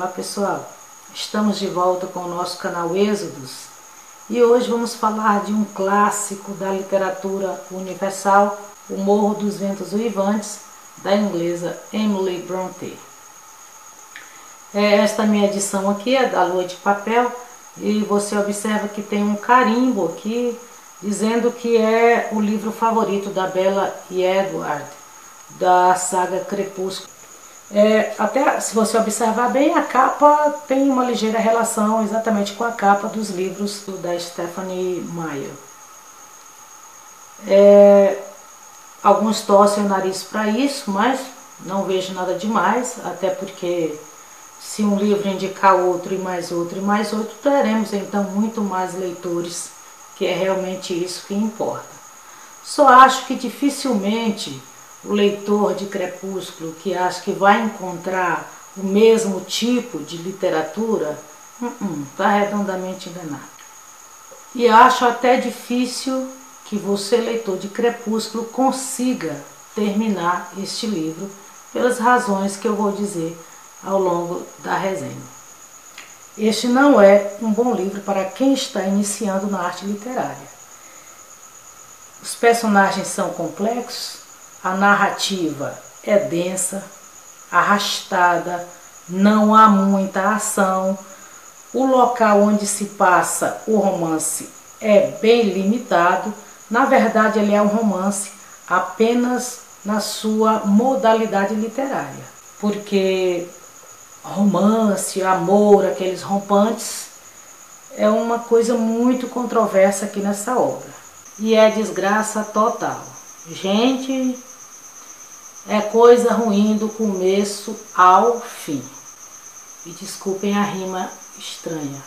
Olá pessoal, estamos de volta com o nosso canal Êxodos e hoje vamos falar de um clássico da literatura universal, O Morro dos Ventos Uivantes, da inglesa Emily Brontë. Esta minha edição aqui é da Lua de Papel e você observa que tem um carimbo aqui dizendo que é o livro favorito da Bella e Edward, da saga Crepúsculo. Até se você observar bem, a capa tem uma ligeira relação exatamente com a capa dos livros da Stephenie Meyer. Alguns torcem o nariz para isso, mas não vejo nada demais, até porque se um livro indicar outro e mais outro e mais outro, teremos então muito mais leitores, que é realmente isso que importa. Só acho que dificilmente o leitor de Crepúsculo que acha que vai encontrar o mesmo tipo de literatura, está redondamente enganado. E acho até difícil que você, leitor de Crepúsculo, consiga terminar este livro, pelas razões que eu vou dizer ao longo da resenha. Este não é um bom livro para quem está iniciando na arte literária. Os personagens são complexos, a narrativa é densa, arrastada, não há muita ação, o local onde se passa o romance é bem limitado. Na verdade, ele é um romance apenas na sua modalidade literária, porque romance, amor, aqueles rompantes, é uma coisa muito controversa aqui nessa obra. E é desgraça total. Gente, é coisa ruim do começo ao fim. E desculpem a rima estranha.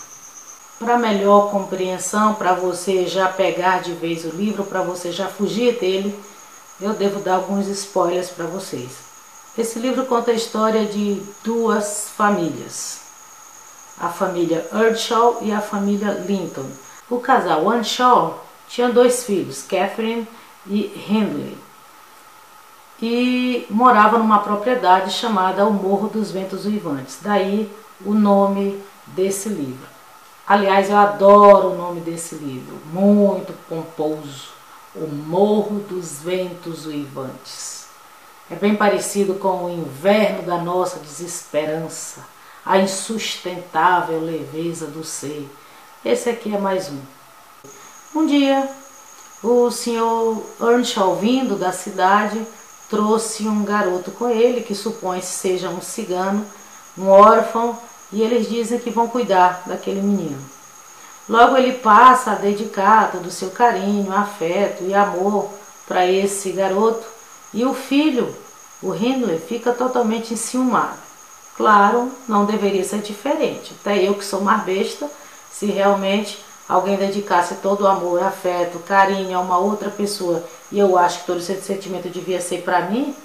Para melhor compreensão, para você já pegar de vez o livro, para você já fugir dele, eu devo dar alguns spoilers para vocês. Esse livro conta a história de duas famílias, a família Earnshaw e a família Linton. O casal Earnshaw tinha dois filhos, Catherine e Hindley, e morava numa propriedade chamada O Morro dos Ventos Uivantes, daí o nome desse livro. Aliás, eu adoro o nome desse livro, muito pomposo, O Morro dos Ventos Uivantes. É bem parecido com o inverno da nossa desesperança, a insustentável leveza do ser. Esse aqui é mais um. Um dia, o senhor Earnshaw, vindo da cidade, trouxe um garoto com ele, que supõe-se seja um cigano, um órfão, e eles dizem que vão cuidar daquele menino. Logo ele passa a dedicar todo o seu carinho, afeto e amor para esse garoto, e o filho, o Hindley, fica totalmente enciumado. Claro, não deveria ser diferente, até eu que sou mais besta, se realmente alguém dedicasse todo o amor, afeto, carinho a uma outra pessoa, e eu acho que todo esse sentimento devia ser para mim,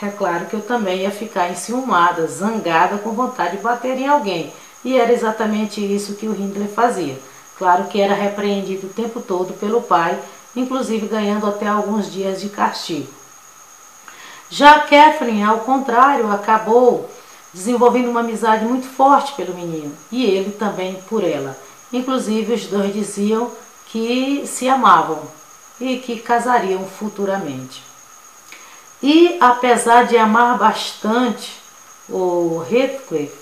é claro que eu também ia ficar enciumada, zangada, com vontade de bater em alguém. E era exatamente isso que o Hindley fazia. Claro que era repreendido o tempo todo pelo pai, inclusive ganhando até alguns dias de castigo. Já Catherine, ao contrário, acabou desenvolvendo uma amizade muito forte pelo menino, e ele também por ela. Inclusive, os dois diziam que se amavam e que casariam futuramente. E, apesar de amar bastante o Heathcliff,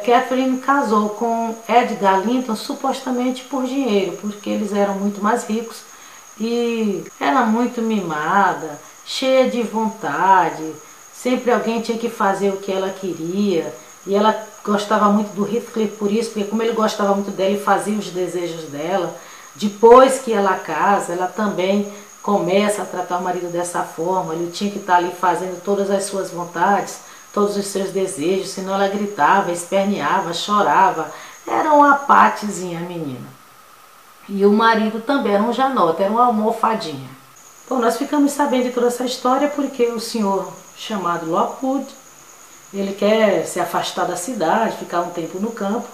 Catherine casou com Edgar Linton supostamente por dinheiro, porque eles eram muito mais ricos e era muito mimada, cheia de vontade, sempre alguém tinha que fazer o que ela queria, e ela gostava muito do Heathcliff por isso, porque como ele gostava muito dela e fazia os desejos dela, depois que ela casa, ela também começa a tratar o marido dessa forma. Ele tinha que estar ali fazendo todas as suas vontades, todos os seus desejos, senão ela gritava, esperneava, chorava. Era uma patezinha a menina. E o marido também era um janota, era uma almofadinha. Bom, nós ficamos sabendo de toda essa história porque o senhor chamado Lockwood, ele quer se afastar da cidade, ficar um tempo no campo,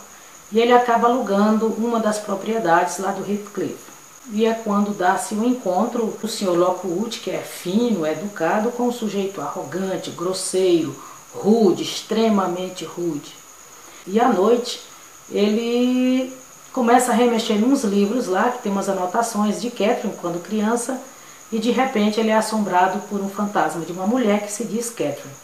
e ele acaba alugando uma das propriedades lá do Heathcliff. E é quando dá-se um encontro do senhor Lockwood, que é fino, educado, com um sujeito arrogante, grosseiro, rude, extremamente rude. E à noite ele começa a remexer em uns livros lá, que tem umas anotações de Catherine quando criança, e de repente ele é assombrado por um fantasma de uma mulher que se diz Catherine.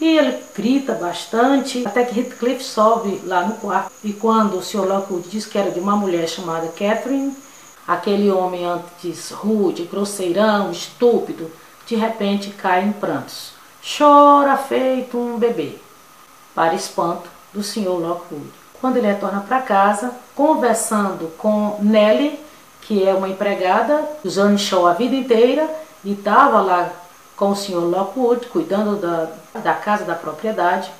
E ele grita bastante, até que Heathcliff sobe lá no quarto, e quando o Sr. Lockwood diz que era de uma mulher chamada Catherine, aquele homem antes rude, grosseirão, estúpido, de repente cai em prantos. Chora feito um bebê, para espanto do Sr. Lockwood. Quando ele retorna para casa, conversando com Nellie, que é uma empregada, usou Earnshaw a vida inteira e estava lá com o Sr. Lockwood, cuidando da casa, da propriedade.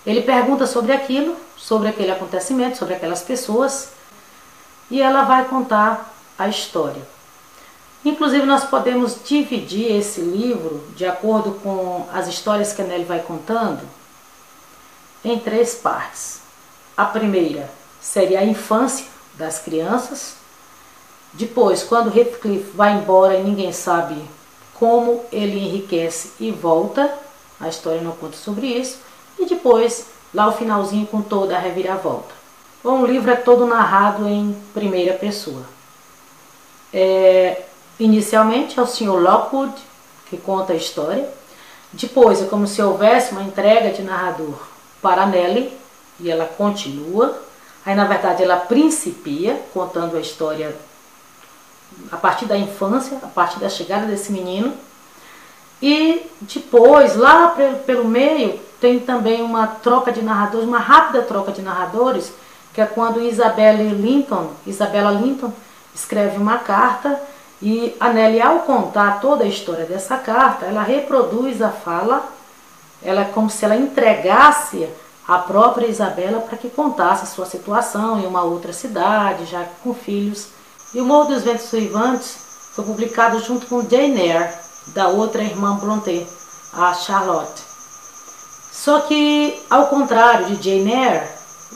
Ele pergunta sobre aquilo, sobre aquele acontecimento, sobre aquelas pessoas, e ela vai contar a história. Inclusive, nós podemos dividir esse livro, de acordo com as histórias que a Nellie vai contando, em 3 partes. A primeira seria a infância das crianças. Depois, quando Heathcliff vai embora e ninguém sabe como ele enriquece e volta, a história não conta sobre isso. E depois, lá o finalzinho com toda a reviravolta. Bom, o livro é todo narrado em primeira pessoa. Inicialmente é o Sr. Lockwood que conta a história. Depois é como se houvesse uma entrega de narrador para a Nellie e ela continua. Aí na verdade ela principia contando a história a partir da infância, a partir da chegada desse menino. E depois, lá pelo meio, tem também uma troca de narradores, uma rápida troca de narradores, que é quando Isabella Linton escreve uma carta e a Nellie, ao contar toda a história dessa carta, ela reproduz a fala, ela é como se ela entregasse a própria Isabella para que contasse sua situação em uma outra cidade, já com filhos. E o Morro dos Ventos Uivantes foi publicado junto com Jane Eyre, da outra irmã Brontë, a Charlotte. Só que, ao contrário de Jane Eyre,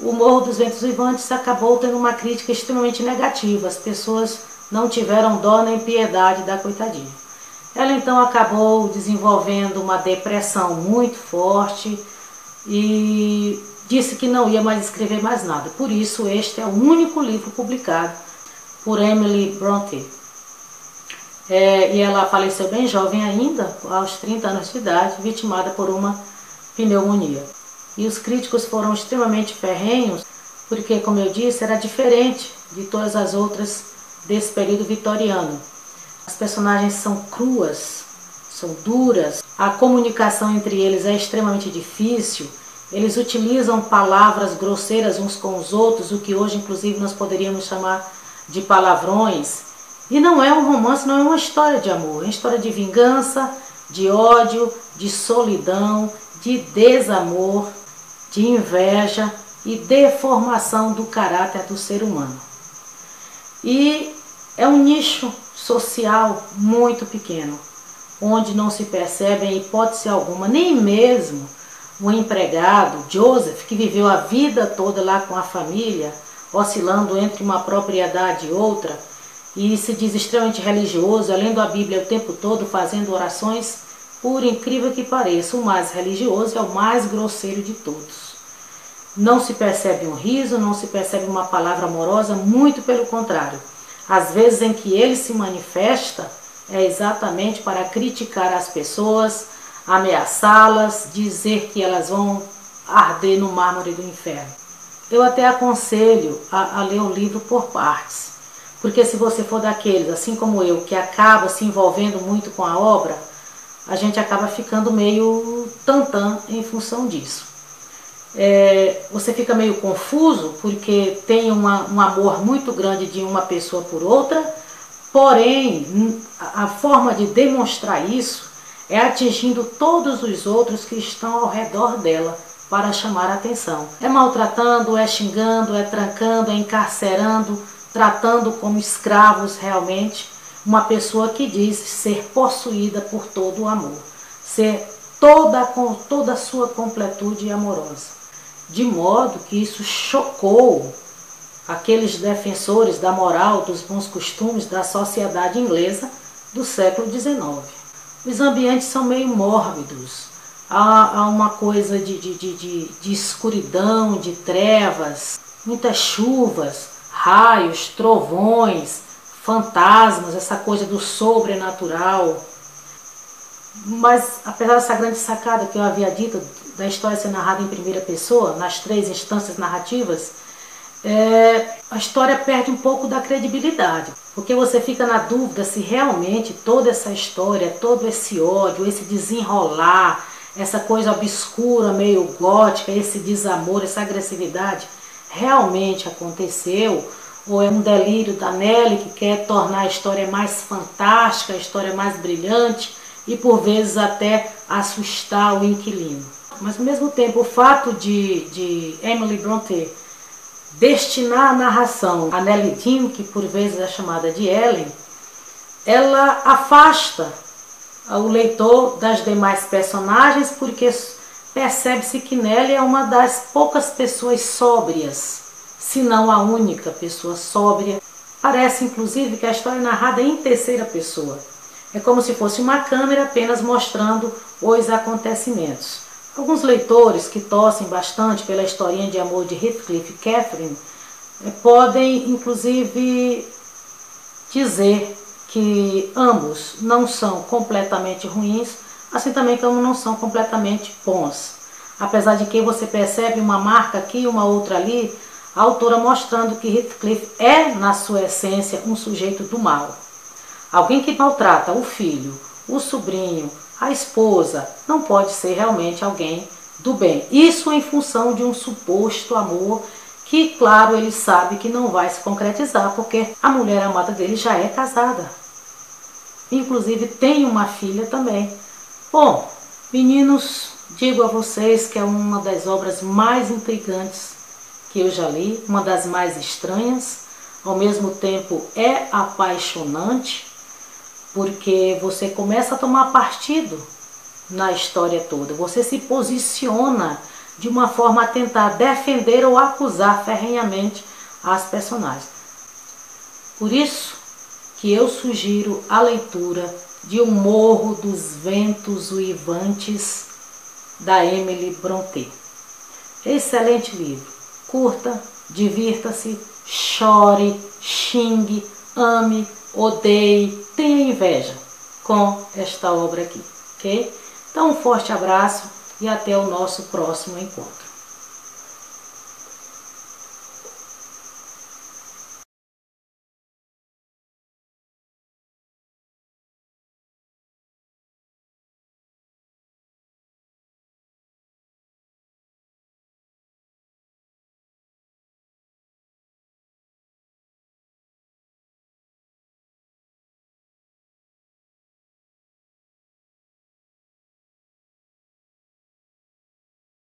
o Morro dos Ventos Uivantes acabou tendo uma crítica extremamente negativa. As pessoas não tiveram dó nem piedade da coitadinha. Ela então acabou desenvolvendo uma depressão muito forte e disse que não ia mais escrever mais nada. Por isso, este é o único livro publicado por Emily Brontë. E ela faleceu bem jovem ainda, aos 30 anos de idade, vitimada por uma pneumonia. E os críticos foram extremamente ferrenhos, porque, como eu disse, era diferente de todas as outras desse período vitoriano. As personagens são cruas, são duras, a comunicação entre eles é extremamente difícil, eles utilizam palavras grosseiras uns com os outros, o que hoje, inclusive, nós poderíamos chamar de palavrões. E não é um romance, não é uma história de amor, é uma história de vingança, de ódio, de solidão, de desamor, de inveja e deformação do caráter do ser humano. E é um nicho social muito pequeno, onde não se percebe em hipótese alguma, nem mesmo o empregado, Joseph, que viveu a vida toda lá com a família, oscilando entre uma propriedade e outra, e se diz extremamente religioso, lendo a Bíblia o tempo todo, fazendo orações, por incrível que pareça, o mais religioso é o mais grosseiro de todos. Não se percebe um riso, não se percebe uma palavra amorosa, muito pelo contrário. Às vezes em que ele se manifesta é exatamente para criticar as pessoas, ameaçá-las, dizer que elas vão arder no mármore do inferno. Eu até aconselho a ler o livro por partes, porque se você for daqueles, assim como eu, que acaba se envolvendo muito com a obra, a gente acaba ficando meio tantã em função disso. Você fica meio confuso, porque tem um amor muito grande de uma pessoa por outra, porém, a forma de demonstrar isso é atingindo todos os outros que estão ao redor dela, para chamar a atenção. É maltratando, é xingando, é trancando, é encarcerando, tratando como escravos realmente uma pessoa que diz ser possuída por todo o amor, ser com toda a sua completude amorosa. De modo que isso chocou aqueles defensores da moral, dos bons costumes da sociedade inglesa do século XIX. Os ambientes são meio mórbidos, há uma coisa de escuridão, de trevas, muitas chuvas, raios, trovões, fantasmas, essa coisa do sobrenatural. Mas apesar dessa grande sacada que eu havia dito, da história ser narrada em primeira pessoa, nas 3 instâncias narrativas, a história perde um pouco da credibilidade, porque você fica na dúvida se realmente toda essa história, todo esse ódio, esse desenrolar, essa coisa obscura, meio gótica, esse desamor, essa agressividade, realmente aconteceu, ou é um delírio da Nelly que quer tornar a história mais fantástica, a história mais brilhante e por vezes até assustar o inquilino. Mas ao mesmo tempo o fato de Emily Brontë destinar a narração a Nelly Dean, que por vezes é chamada de Ellen, ela afasta o leitor das demais personagens, porque percebe-se que Nelly é uma das poucas pessoas sóbrias, se não a única pessoa sóbria. Parece inclusive que a história é narrada em terceira pessoa. É como se fosse uma câmera apenas mostrando os acontecimentos. Alguns leitores que torcem bastante pela historinha de amor de Heathcliff e Catherine podem inclusive dizer que ambos não são completamente ruins, assim também como não são completamente bons. Apesar de que você percebe uma marca aqui, uma outra ali, a autora mostrando que Heathcliff é, na sua essência, um sujeito do mal. Alguém que maltrata o filho, o sobrinho, a esposa, não pode ser realmente alguém do bem. Isso em função de um suposto amor que, claro, ele sabe que não vai se concretizar, porque a mulher amada dele já é casada. Inclusive tem uma filha também. Bom, meninos, digo a vocês que é uma das obras mais intrigantes que eu já li, uma das mais estranhas, ao mesmo tempo é apaixonante, porque você começa a tomar partido na história toda, você se posiciona de uma forma a tentar defender ou acusar ferrenhamente as personagens. Por isso que eu sugiro a leitura de O Morro dos Ventos Uivantes, da Emily Brontë. Excelente livro, curta, divirta-se, chore, xingue, ame, odeie, tenha inveja com esta obra aqui, ok? Então um forte abraço e até o nosso próximo encontro.